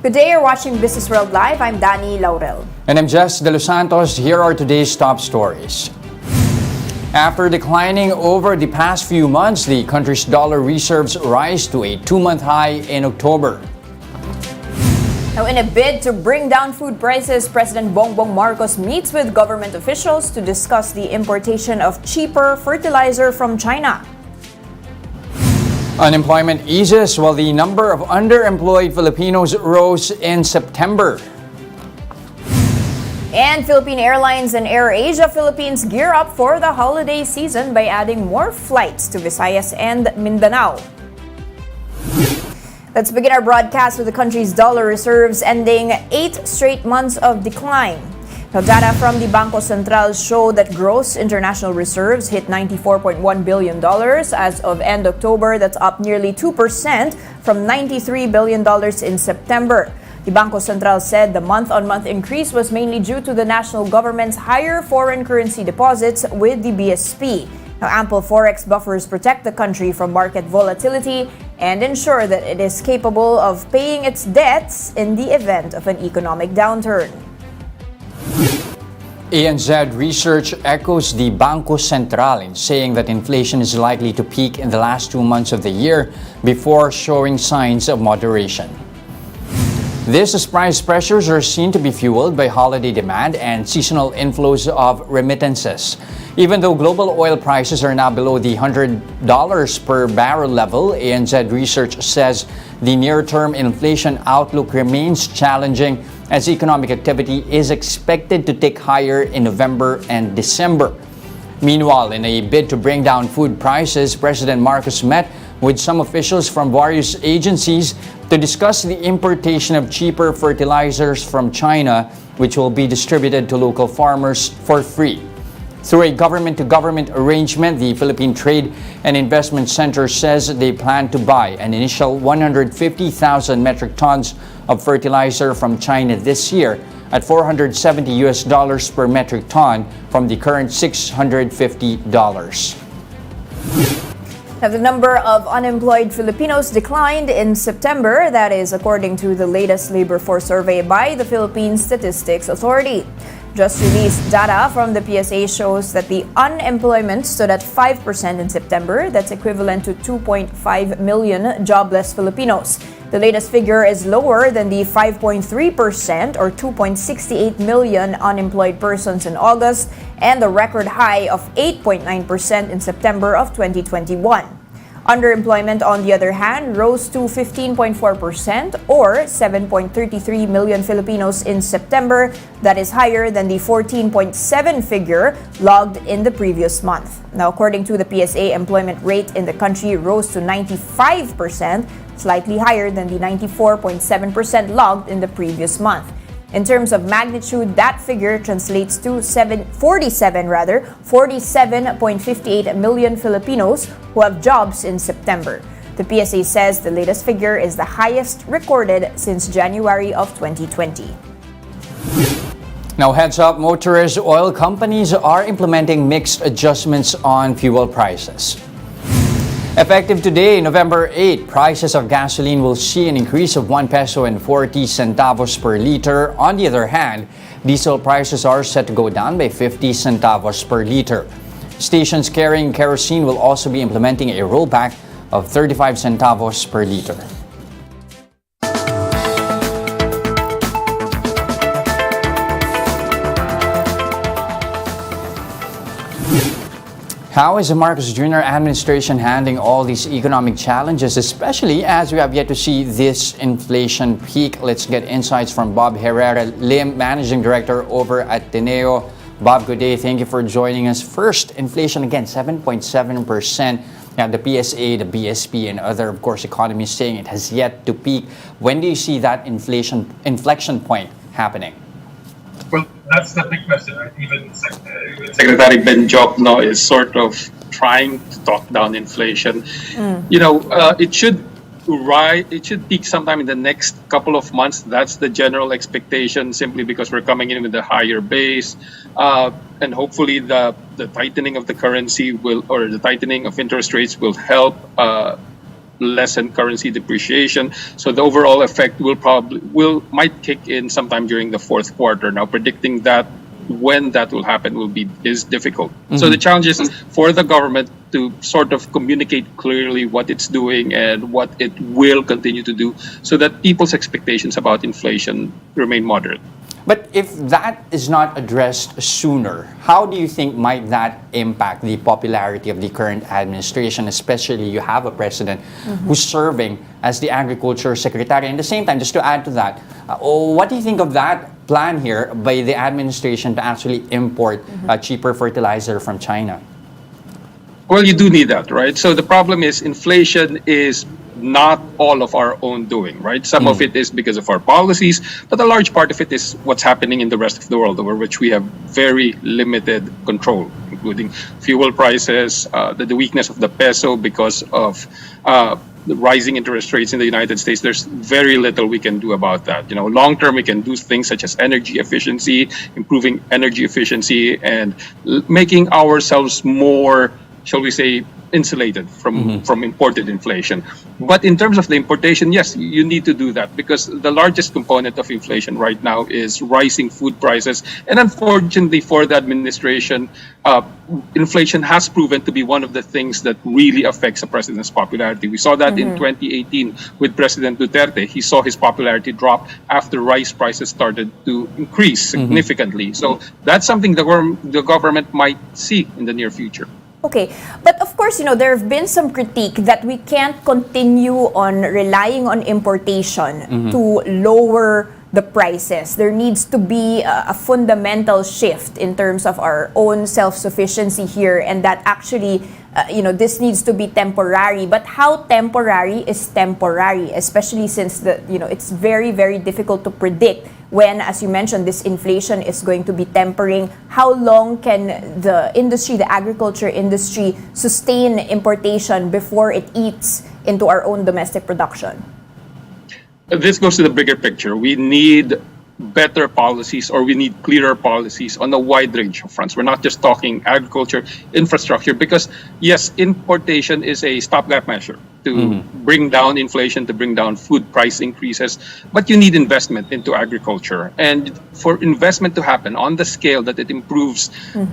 Good day, you're watching Businessworld Live. I'm Danie, Laurel. And I'm Delos Santos. Here are today's top stories. After declining over the past few months, the country's dollar reserves rise to a 2-month high in October. Now, in a bid to bring down food prices, President Bongbong Marcos meets with government officials to discuss the importation of cheaper fertilizer from China. Unemployment eases while the number of underemployed Filipinos rose in September. And Philippine Airlines and AirAsia Philippines gear up for the holiday season by adding more flights to Visayas and Mindanao. Let's begin our broadcast with the country's dollar reserves ending 8 straight months of decline. Now, data from the Bangko Sentral show that gross international reserves hit $94.1 billion as of end October. That's up nearly 2% from $93 billion in September. The Bangko Sentral said the month-on-month increase was mainly due to the national government's higher foreign currency deposits with the BSP. Now, ample forex buffers protect the country from market volatility and ensure that it is capable of paying its debts in the event of an economic downturn. ANZ Research echoes the Bangko Sentral in saying that inflation is likely to peak in the last 2 months of the year before showing signs of moderation. These price pressures are seen to be fueled by holiday demand and seasonal inflows of remittances. Even though global oil prices are now below the $100 per barrel level, ANZ Research says the near-term inflation outlook remains challenging as economic activity is expected to tick higher in November and December. Meanwhile, in a bid to bring down food prices, President Marcos met with some officials from various agencies to discuss the importation of cheaper fertilizers from China, which will be distributed to local farmers for free. Through a government-to-government arrangement, the Philippine Trade and Investment Center says they plan to buy an initial 150,000 metric tons of fertilizer from China this year at $470 per metric ton from the current $650. Now, the number of unemployed Filipinos declined in September. That is according to the latest labor force survey by the Philippine Statistics Authority. Just released data from the PSA shows that the unemployment stood at 5% in September. That's equivalent to 2.5 million jobless Filipinos. The latest figure is lower than the 5.3% or 2.68 million unemployed persons in August and the record high of 8.9% in September of 2021. Underemployment, on the other hand, rose to 15.4% or 7.33 million Filipinos in September. That is higher than the 14.7 figure logged in the previous month. Now, according to the PSA, employment rate in the country rose to 95%, slightly higher than the 94.7% logged in the previous month. In terms of magnitude, that figure translates to 47.58 million Filipinos who have jobs in September. The PSA says the latest figure is the highest recorded since January of 2020. Now, heads up, motorist oil companies are implementing mixed adjustments on fuel prices. Effective today, November 8, prices of gasoline will see an increase of 1 peso and 40 centavos per liter. On the other hand, diesel prices are set to go down by 50 centavos per liter. Stations carrying kerosene will also be implementing a rollback of 35 centavos per liter. How is the Marcos Jr. administration handling all these economic challenges, especially as we have yet to see this inflation peak? Let's get insights from Bob Herrera-Lim, Managing Director over at Teneo. Bob, good day. Thank you for joining us. First, inflation again, 7.7%. Now, the PSA, the BSP, and other, of course, economists saying it has yet to peak. When do you see that inflection point happening? Well, that's the big question, right? Even Secretary Benjok now is sort of trying to talk down inflation. It should peak sometime in the next couple of months. That's the general expectation, simply because we're coming in with a higher base, and hopefully the tightening of the currency the tightening of interest rates will help lessen currency depreciation. So the overall effect might kick in sometime during the fourth quarter. Now, predicting that when that will happen is difficult. So the challenge is for the government to sort of communicate clearly what it's doing and what it will continue to do, so that people's expectations about inflation remain moderate. But if that is not addressed sooner, how do you think might that impact the popularity of the current administration, especially you have a president who's serving as the agriculture secretary? And at the same time, just to add to that, what do you think of that plan here by the administration to actually import cheaper fertilizer from China? Well, you do need that, right? So the problem is inflation is not all of our own doing, right? Some of it is because of our policies, but a large part of it is what's happening in the rest of the world, over which we have very limited control, including fuel prices, the weakness of the peso because of the rising interest rates in the United States. There's very little we can do about that. Long term, we can do things such as energy efficiency, improving energy efficiency, and making ourselves more, shall we say, insulated from imported inflation. But in terms of the importation, yes, you need to do that, because the largest component of inflation right now is rising food prices. And unfortunately for the administration, inflation has proven to be one of the things that really affects the president's popularity. We saw that in 2018 with President Duterte. He saw his popularity drop after rice prices started to increase significantly. So that's something the government might see in the near future. Okay, but of course, there have been some critique that we can't continue on relying on importation to lower the prices. There needs to be a fundamental shift in terms of our own self-sufficiency here, and that actually, this needs to be temporary. But how temporary is temporary, especially since it's very, very difficult to predict when, as you mentioned, this inflation is going to be tempering. How long can the agriculture industry, sustain importation before it eats into our own domestic production? This goes to the bigger picture. We need better policies, or we need clearer policies on a wide range of fronts. We're not just talking agriculture, infrastructure, because yes, importation is a stopgap measure to bring down inflation, to bring down food price increases, but you need investment into agriculture. And for investment to happen on the scale that it improves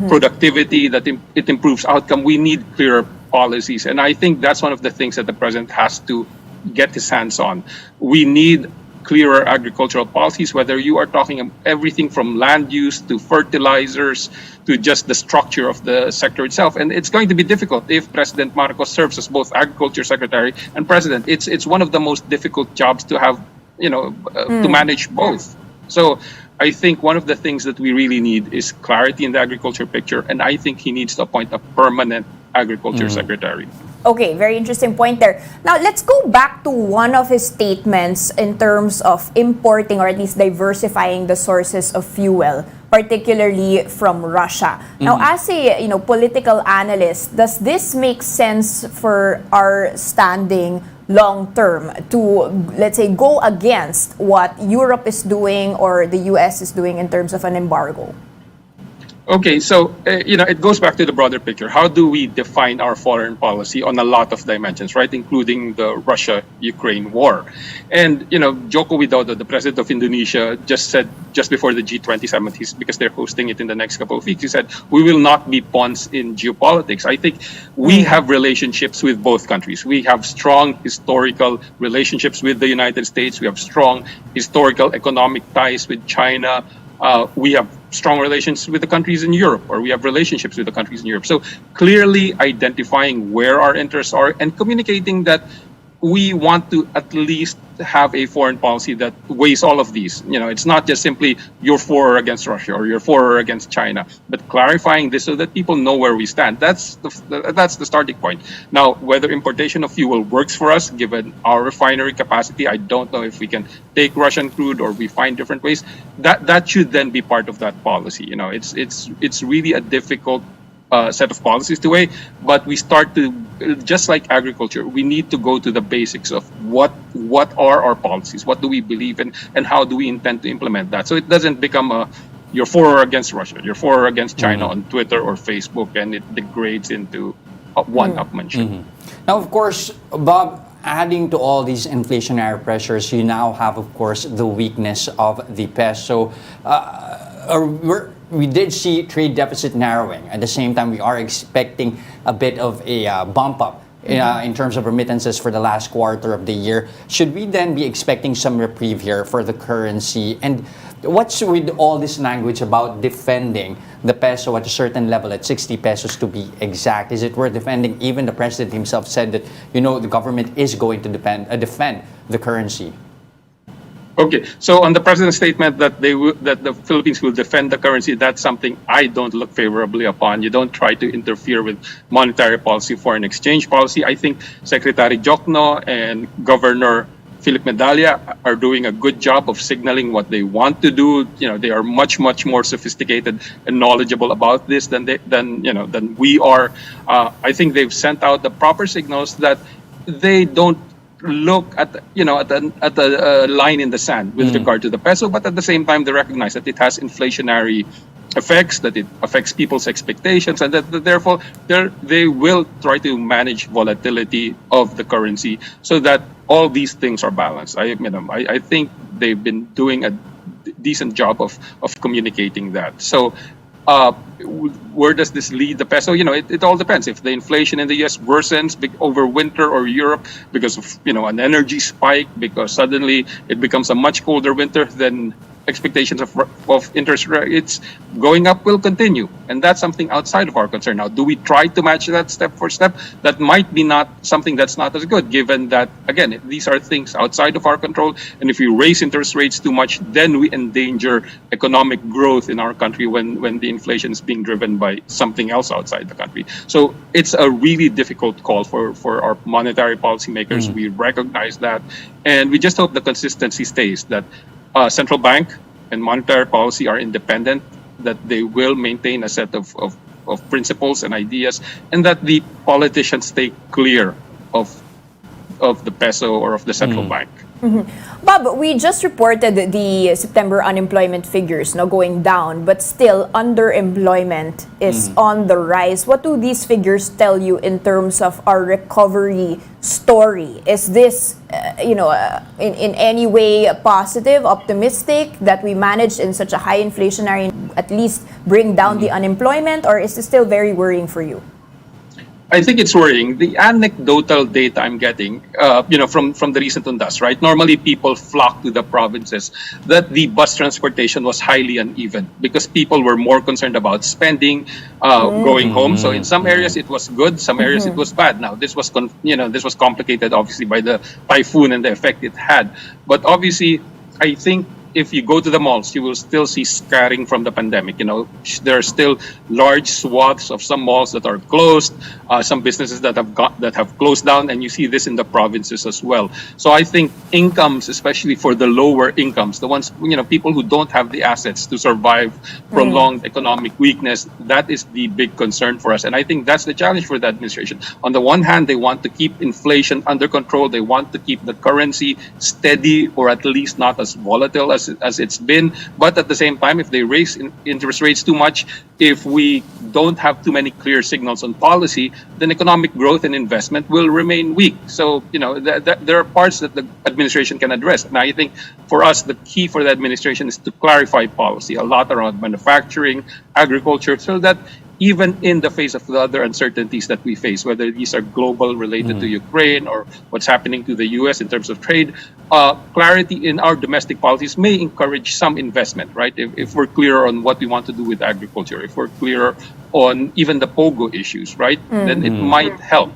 productivity, that it improves outcome, we need clearer policies. And I think that's one of the things that the president has to get his hands on. We need clearer agricultural policies, whether you are talking everything from land use to fertilizers to just the structure of the sector itself. And it's going to be difficult if President Marcos serves as both agriculture secretary and president. It's one of the most difficult jobs to have, to manage both. So I think one of the things that we really need is clarity in the agriculture picture, and I think he needs to appoint a permanent agriculture secretary. Okay, very interesting point there. Now, let's go back to one of his statements in terms of importing, or at least diversifying the sources of fuel, particularly from Russia. Now, as a political analyst, does this make sense for our standing long term to, let's say, go against what Europe is doing or the US is doing in terms of an embargo? Okay, so, it goes back to the broader picture. How do we define our foreign policy on a lot of dimensions, right? Including the Russia-Ukraine war. And, Joko Widodo, the president of Indonesia, just said just before the G20 summit, because they're hosting it in the next couple of weeks, he said, we will not be pawns in geopolitics. I think we have relationships with both countries. We have strong historical relationships with the United States. We have strong historical economic ties with China. We have strong relations with the countries in Europe, or we have relationships with the countries in Europe. So clearly identifying where our interests are and communicating that we want to at least have a foreign policy that weighs all of these. It's not just simply you're for or against Russia or you're for or against China, but clarifying this so that people know where we stand. That's the starting point. Now, whether importation of fuel works for us, given our refinery capacity, I don't know if we can take Russian crude or we find different ways. That should then be part of that policy. It's really a difficult set of policies to weigh, but we start to, just like agriculture, we need to go to the basics of what are our policies, what do we believe in, and how do we intend to implement that. So it doesn't become you're for or against Russia, you're for or against China on Twitter or Facebook, and it degrades into one-upmanship. Now, of course, Bob, adding to all these inflationary pressures, you now have, of course, the weakness of the peso. We did see trade deficit narrowing. At the same time, we are expecting a bit of a bump up in terms of remittances for the last quarter of the year. Should we then be expecting some reprieve here for the currency? And what's with all this language about defending the peso at a certain level, at 60 pesos to be exact? Is it worth defending? Even the president himself said that, the government is going to defend the currency. Okay, so on the president's statement that that the Philippines will defend the currency, that's something I don't look favorably upon. You don't try to interfere with monetary policy, foreign exchange policy. I think Secretary Jokno and Governor Philip Medalla are doing a good job of signaling what they want to do. They are much more sophisticated and knowledgeable about this than we are. I think they've sent out the proper signals that they don't look at the line in the sand with regard to the peso, but at the same time they recognize that it has inflationary effects, that it affects people's expectations, and that therefore they will try to manage volatility of the currency so that all these things are balanced. I think they've been doing a decent job of communicating that. So where does this lead the peso? It all depends. If the inflation in the US worsens over winter, or Europe because of an energy spike, because suddenly it becomes a much colder winter, then expectations of interest rates going up will continue, and that's something outside of our concern. Now, do we try to match that step for step? That might be not something that's not as good, given that, again, these are things outside of our control, and if we raise interest rates too much, then we endanger economic growth in our country when the inflation is being driven by something else outside the country. So it's a really difficult call for our monetary policymakers. We recognize that, and we just hope the consistency stays, that central bank and monetary policy are independent, that they will maintain a set of principles and ideas, and that the politicians stay clear of the peso or of the central bank. Bob, we just reported the September unemployment figures going down, but still underemployment is on the rise. What do these figures tell you in terms of our recovery story? Is this, in any way positive, optimistic, that we managed in such a high inflationary at least bring down the unemployment, or is this still very worrying for you? I think it's worrying. The anecdotal data I'm getting, from the recent UNDAS, right? Normally, people flock to the provinces. That the bus transportation was highly uneven because people were more concerned about spending, going home. So in some areas it was good, some areas it was bad. Now this was complicated, obviously, by the typhoon and the effect it had. But obviously, I think if you go to the malls, you will still see scarring from the pandemic. There are still large swaths of some malls that are closed, some businesses that have closed down, and you see this in the provinces as well. So I think incomes, especially for the lower incomes, the ones, people who don't have the assets to survive prolonged economic weakness, that is the big concern for us. And I think that's the challenge for the administration. On the one hand, they want to keep inflation under control. They want to keep the currency steady, or at least not as volatile as it's been. But at the same time, if they raise interest rates too much, if we don't have too many clear signals on policy, then economic growth and investment will remain weak. So, there are parts that the administration can address. And I think for us, the key for the administration is to clarify policy, a lot around manufacturing, agriculture, so that even in the face of the other uncertainties that we face, whether these are global related to Ukraine or what's happening to the US in terms of trade, clarity in our domestic policies may encourage some investment, right? If we're clear on what we want to do with agriculture, if we're clear on even the POGO issues, right, then it might help.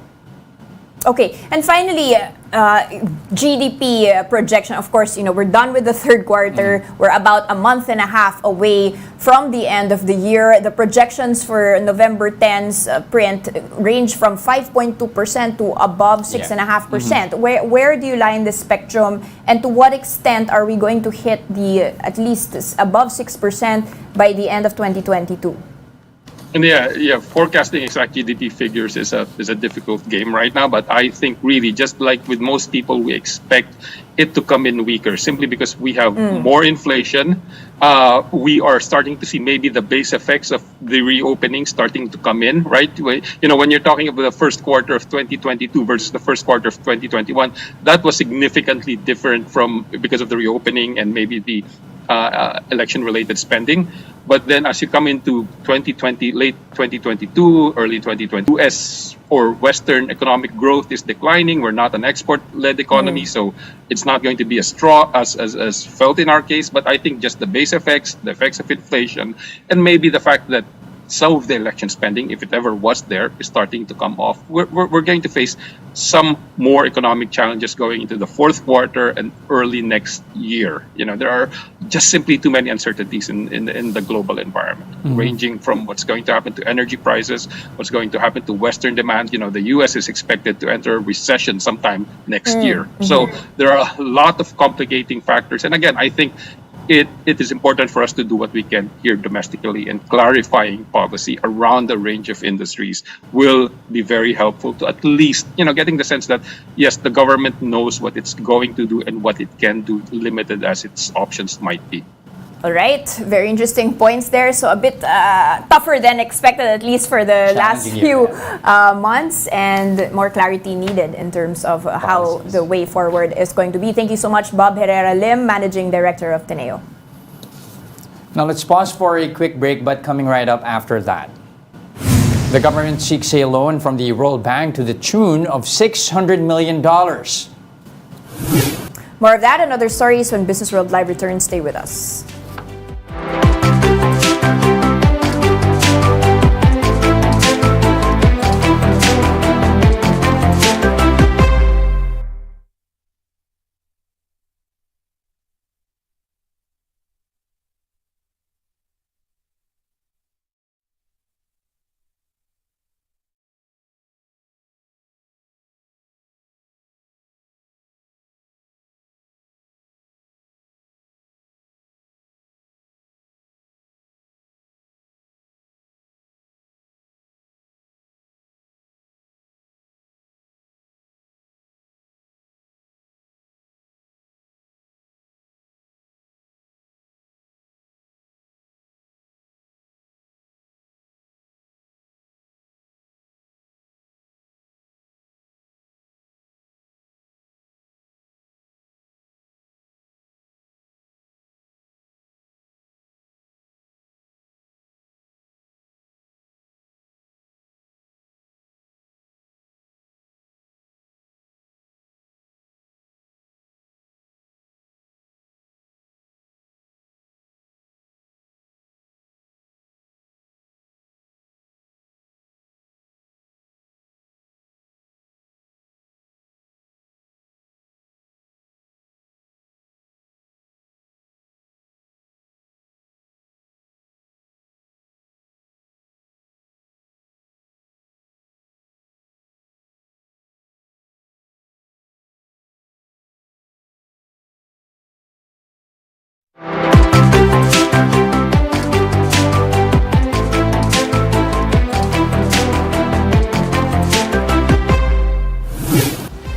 Okay, and finally, GDP projection. Of course, we're done with the third quarter. We're about a month and a half away from the end of the year. The projections for November 10's print range from 5.2% to above 6.5%. Where do you lie in the spectrum, and to what extent are we going to hit the at least above 6% by the end of 2022? And forecasting exact GDP figures is a difficult game right now. But I think really, just like with most people, we expect it to come in weaker simply because we have more inflation. We are starting to see maybe the base effects of the reopening starting to come in, right? When you're talking about the first quarter of 2022 versus the first quarter of 2021, that was significantly different because of the reopening and maybe the election-related spending. But then as you come into 2020, late 2022, early 2022, US or Western economic growth is declining. We're not an export-led economy, so it's not going to be as strong as felt in our case. But I think just the base effects, the effects of inflation, and maybe the fact that some of the election spending, if it ever was there, is starting to come off. We're going to face some more economic challenges going into the fourth quarter and early next year. There are just simply too many uncertainties in the global environment, ranging from what's going to happen to energy prices, what's going to happen to Western demand. The U.S. is expected to enter a recession sometime next year. So there are a lot of complicating factors. And again, I think it is important for us to do what we can here domestically, and clarifying policy around the range of industries will be very helpful to at least, getting the sense that, yes, the government knows what it's going to do and what it can do, limited as its options might be. All right, very interesting points there. So a bit tougher than expected, at least for the last few months, and more clarity needed in terms of how the way forward is going to be. Thank you so much, Bob Herrera-Lim, Managing Director of Teneo. Now let's pause for a quick break, but coming right up after that. The government seeks a loan from the World Bank to the tune of $600 million. More of that and other stories when Business World Live returns. Stay with us.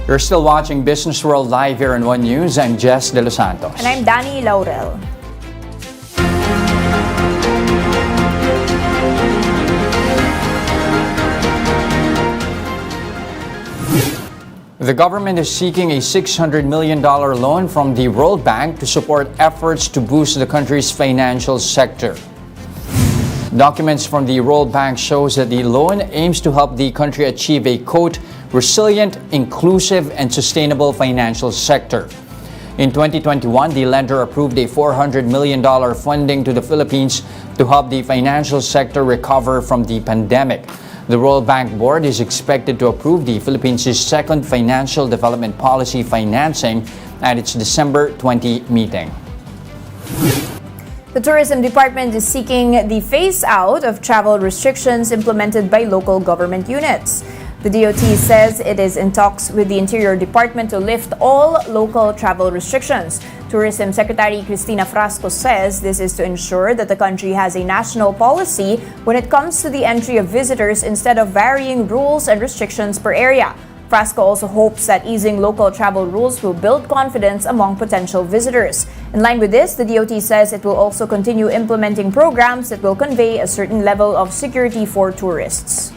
You're still watching Business World Live here on One News. I'm Jess Delos Santos. And I'm Danie, Laurel. The government is seeking a $600 million loan from the World Bank to support efforts to boost the country's financial sector. Documents from the World Bank shows that the loan aims to help the country achieve a, quote, resilient, inclusive, and sustainable financial sector. In 2021, the lender approved a $400 million funding to the Philippines to help the financial sector recover from the pandemic. The World Bank Board is expected to approve the Philippines' second financial development policy financing at its December 20 meeting. The Tourism Department is seeking the phase-out of travel restrictions implemented by local government units. The DOT says it is in talks with the Interior Department to lift all local travel restrictions Tourism Secretary Cristina Frasco says this is to ensure that the country has a national policy when it comes to the entry of visitors instead of varying rules and restrictions per area. Frasco also hopes that easing local travel rules will build confidence among potential visitors. In line with this, the DOT says it will also continue implementing programs that will convey a certain level of security for tourists.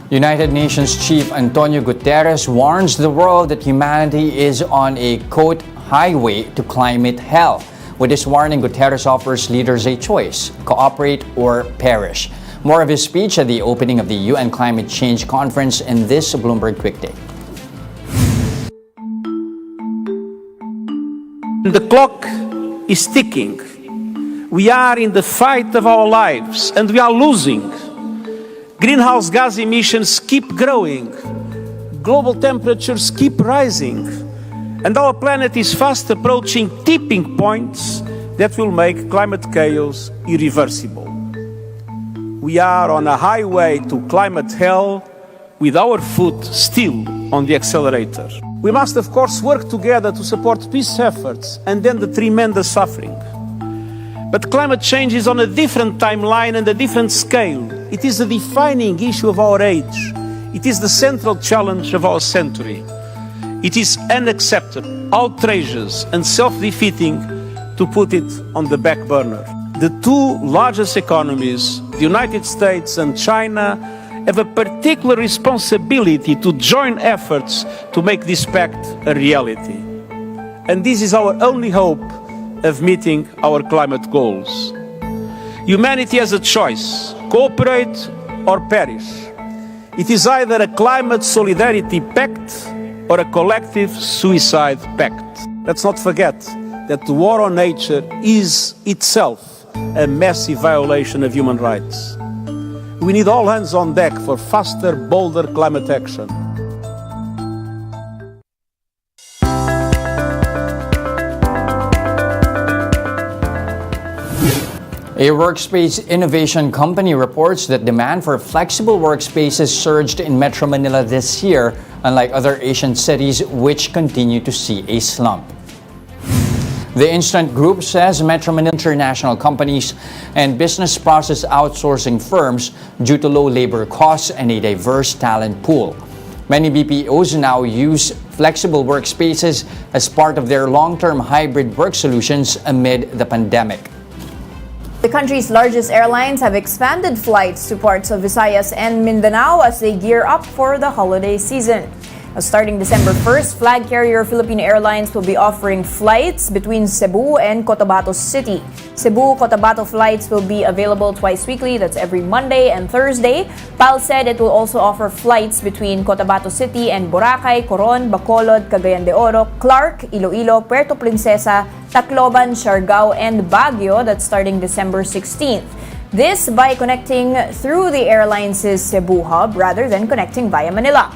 United Nations Chief Antonio Guterres warns the world that humanity is on a, quote, highway to climate hell. With this warning, Guterres offers leaders a choice: cooperate or perish. More of his speech at the opening of the UN Climate Change Conference in this Bloomberg Quick Take. The clock is ticking. We are in the fight of our lives and we are losing. Greenhouse gas emissions keep growing. Global temperatures keep rising. And our planet is fast approaching tipping points that will make climate chaos irreversible. We are on a highway to climate hell with our foot still on the accelerator. We must, of course, work together to support peace efforts and end the tremendous suffering. But climate change is on a different timeline and a different scale. It is the defining issue of our age. It is the central challenge of our century. It is unacceptable, outrageous, and self-defeating to put it on the back burner. The two largest economies, the United States and China, have a particular responsibility to join efforts to make this pact a reality. And this is our only hope of meeting our climate goals. Humanity has a choice: cooperate or perish. It is either a climate solidarity pact or a collective suicide pact. Let's not forget that the war on nature is itself a massive violation of human rights. We need all hands on deck for faster, bolder climate action. A workspace innovation company reports that demand for flexible workspaces surged in Metro Manila this year, unlike other Asian cities which continue to see a slump. The Instant Group says Metro Manila international companies and business process outsourcing firms due to low labor costs and a diverse talent pool. Many BPOs now use flexible workspaces as part of their long-term hybrid work solutions amid the pandemic. The country's largest airlines have expanded flights to parts of Visayas and Mindanao as they gear up for the holiday season. Starting December 1st, flag carrier Philippine Airlines will be offering flights between Cebu and Cotabato City. Cebu-Cotabato flights will be available twice weekly, that's every Monday and Thursday. PAL said it will also offer flights between Cotabato City and Boracay, Coron, Bacolod, Cagayan de Oro, Clark, Iloilo, Puerto Princesa, Tacloban, Siargao, and Baguio, that's starting December 16th. This by connecting through the airline's Cebu hub rather than connecting via Manila.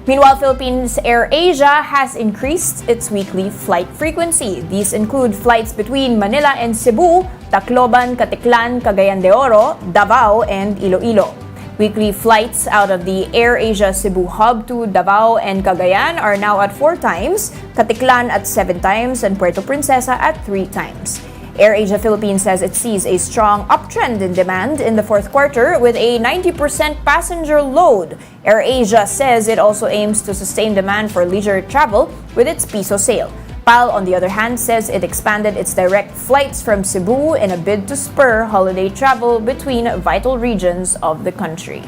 Meanwhile, Philippines AirAsia has increased its weekly flight frequency. These include flights between Manila and Cebu, Tacloban, Caticlan, Cagayan de Oro, Davao, and Iloilo. Weekly flights out of the AirAsia Cebu hub to Davao and Cagayan are now at 4 times, Caticlan at 7 times, and Puerto Princesa at 3 times. AirAsia Philippines says it sees a strong uptrend in demand in the fourth quarter with a 90% passenger load. AirAsia says it also aims to sustain demand for leisure travel with its piso sale. PAL, on the other hand, says it expanded its direct flights from Cebu in a bid to spur holiday travel between vital regions of the country.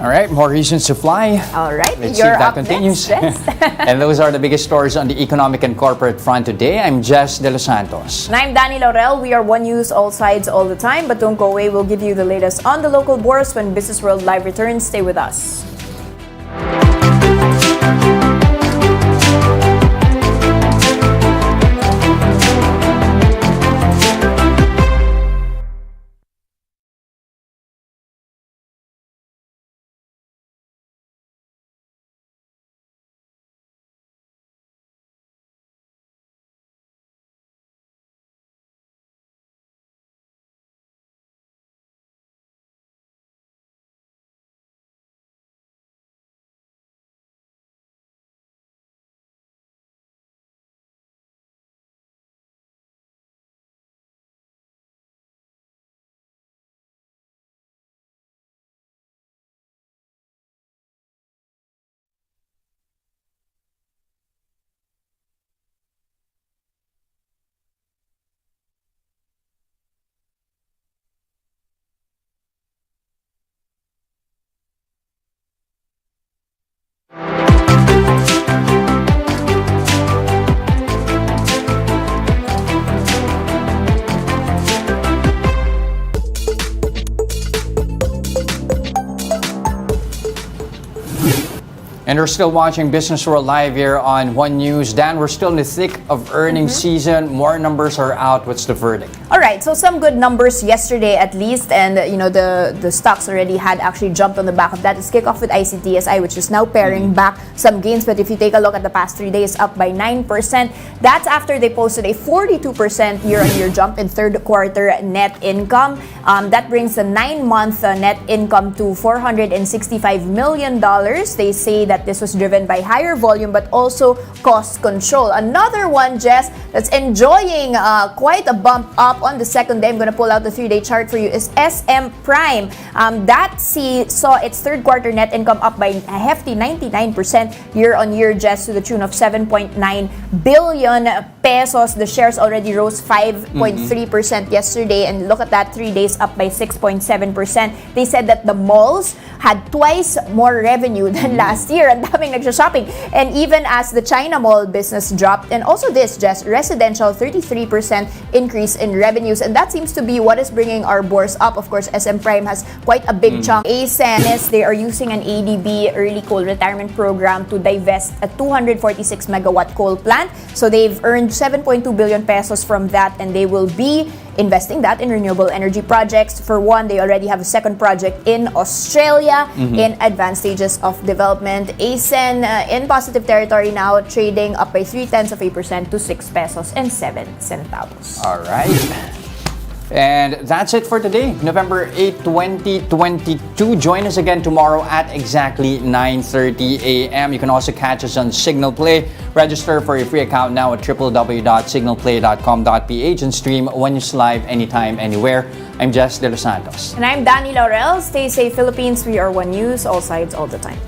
All right, more reasons to fly. All right, let's see if that continues. Next, And those are the biggest stories on the economic and corporate front today. I'm Jess Delos Santos. And I'm Danie, Laurel. We are One News, all sides, all the time. But don't go away. We'll give you the latest on the local bourse when Businessworld Live returns. Stay with us. And we're still watching Businessworld live here on One News. Dan, we're still in the thick of earnings season. More numbers are out. What's the verdict? All right, so some good numbers yesterday at least, and the stocks already had actually jumped on the back of that. Let's kick off with ICTSI, which is now paring back some gains. But if you take a look at the past 3 days, up by 9%. That's after they posted a 42% year-on-year jump in third quarter net income. That brings the 9-month net income to $465 million. They say that this was driven by higher volume but also cost control. Another one, Jess, that's enjoying quite a bump up on the second day, I'm going to pull out the 3-day chart for you, is SM Prime. That saw its third quarter net income up by a hefty 99% year-on-year, Jess, to the tune of 7.9 billion pesos. The shares already rose 5.3% yesterday, and look at that, 3 days up by 6.7%. They said that the malls had twice more revenue than last year. Ang daming nagsha-shopping. And even as the China mall business dropped, and also this, just residential, 33% increase in revenues. And that seems to be what is bringing our bourse up. Of course, SM Prime has quite a big chunk. ASEN, they are using an ADB early coal retirement program to divest a 246 megawatt coal plant. So they've earned 7.2 billion pesos from that, and they will be investing that in renewable energy projects. For one, they already have a second project in Australia in advanced stages of development. ASEN in positive territory now, trading up by 0.3% to 6 pesos and 7 centavos. All right. And that's it for today, November 8, 2022. Join us again tomorrow at exactly 9:30 a.m. You can also catch us on Signal Play. Register for your free account now at www.signalplay.com.ph and stream One News live anytime, anywhere. I'm Delos Santos. And I'm Danie, Laurel. Stay safe, Philippines. We are One News, all sides, all the time.